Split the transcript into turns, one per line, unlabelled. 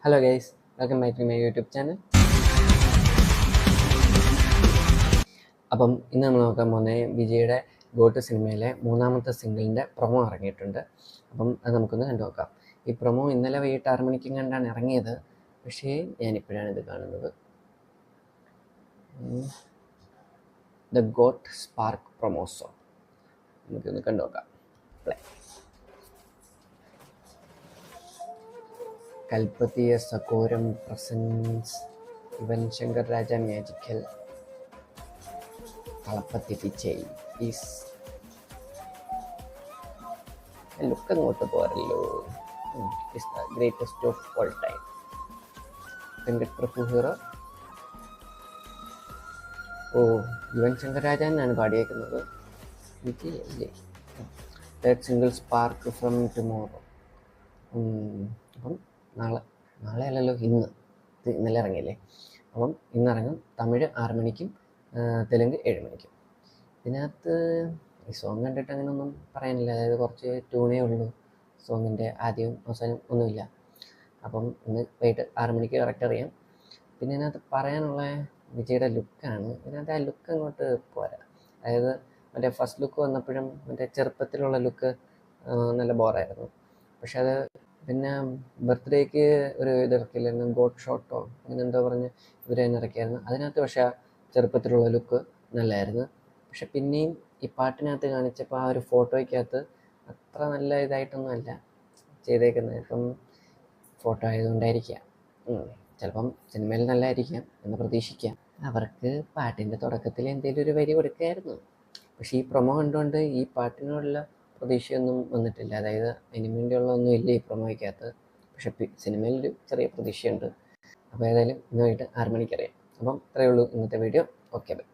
Hello guys, welcome back to my YouTube channel. അപ്പം ഇന്ന് നമ്മൾ നോക്കാൻ പോകുന്നത് വിജയുടെ ഗോട്ട് സിനിമയിലെ മൂന്നാമത്തെ സിംഗിളിൻ്റെ പ്രൊമോ ഇറങ്ങിയിട്ടുണ്ട്. അപ്പം അത് നമുക്കൊന്ന് കണ്ടു നോക്കാം. ഈ പ്രൊമോ ഇന്നലെ വൈകിട്ട് 6 മണിക്കും കണ്ടാണ് ഇറങ്ങിയത്, പക്ഷേ ഞാനിപ്പോഴാണ് ഇത് കാണുന്നത്. ദ ഗോട്ട് സ്പാർക്ക് പ്രൊമോസോ നമുക്കൊന്ന് കണ്ടു നോക്കാം. പ്ലേ. കൽപ്പത്തിയ സകോരം പ്രസൻസ് യുവൻ ശങ്കർ രാജ മ്യാജിക്കൽ കളപ്പത്തി പിച്ചൈ ഈസ് ലുക്ക് അങ്ങോട്ട് പോരല്ലോ. Is the greatest of all time. Venkat Prabhu hero. Yuvan Shankar Raja എന്നാണ് പാടിയേക്കുന്നത്. വിജയ് അല്ലേ? That single spark from tomorrow. അപ്പം നാളെ അല്ലല്ലോ, ഇന്നലെ ഇറങ്ങിയല്ലേ. അപ്പം ഇന്നിറങ്ങും. തമിഴ് 6 മണിക്കും തെലുങ്ക് 7 മണിക്കും. ഇതിനകത്ത് ഈ സോങ് കണ്ടിട്ട് അങ്ങനെയൊന്നും പറയാനില്ല. അതായത് കുറച്ച് ട്യൂണേ ഉള്ളൂ. സോങ്ങിൻ്റെ ആദ്യവും അവസാനം ഒന്നുമില്ല. അപ്പം ഇന്ന് വൈകിട്ട് 6 മണിക്ക് കറക്റ്റ് അറിയാം. പിന്നെ ഇതിനകത്ത് പറയാനുള്ള വിജയുടെ ലുക്കാണ്. ഇതിനകത്ത് ആ ലുക്ക് അങ്ങോട്ട് പോരാ. അതായത് മറ്റേ ഫസ്റ്റ് ലുക്ക് വന്നപ്പോഴും മറ്റേ ചെറുപ്പത്തിലുള്ള ലുക്ക് നല്ല ബോറായിരുന്നു. പക്ഷെ അത് പിന്നെ ബർത്ത്ഡേക്ക് ഒരു ഇത് ഇറക്കില്ലായിരുന്നു, ഗോട്ട് ഷോട്ടോ അങ്ങനെ എന്തോ പറഞ്ഞ് ഇവർ തന്നെ ഇറക്കിയായിരുന്നു. അതിനകത്ത് പക്ഷേ ആ ചെറുപ്പത്തിലുള്ള ലുക്ക് നല്ലതായിരുന്നു. പക്ഷെ പിന്നെയും ഈ പാട്ടിനകത്ത് കാണിച്ചപ്പോൾ ആ ഒരു ഫോട്ടോയ്ക്കകത്ത് അത്ര നല്ല ഇതായിട്ടൊന്നും അല്ല ചെയ്തേക്കുന്നത്. ഇപ്പം ഫോട്ടോ ആയതുകൊണ്ടായിരിക്കാം. ചിലപ്പം സിനിമയിൽ നല്ലതായിരിക്കാം എന്ന് പ്രതീക്ഷിക്കാം. അവർക്ക് പാട്ടിൻ്റെ തുടക്കത്തിൽ എന്തെങ്കിലും ഒരു വരി കൊടുക്കുകയായിരുന്നു. പക്ഷേ ഈ പ്രൊമോ കണ്ടുകൊണ്ട് ഈ പാട്ടിനോടുള്ള പ്രതീക്ഷയൊന്നും വന്നിട്ടില്ല. അതായത് അതിന് വേണ്ടിയുള്ള ഒന്നും ഇല്ല ഈ പ്രൊമോയ്ക്കകത്ത്. പക്ഷെ സിനിമയിൽ ഒരു ചെറിയ പ്രതീക്ഷയുണ്ട്. അപ്പോൾ ഏതായാലും ഇന്ന് വൈകിട്ട് 6 മണിക്ക് അറിയാം. അപ്പം ഇത്രയേ ഉള്ളൂ ഇന്നത്തെ വീഡിയോ. Okay, by.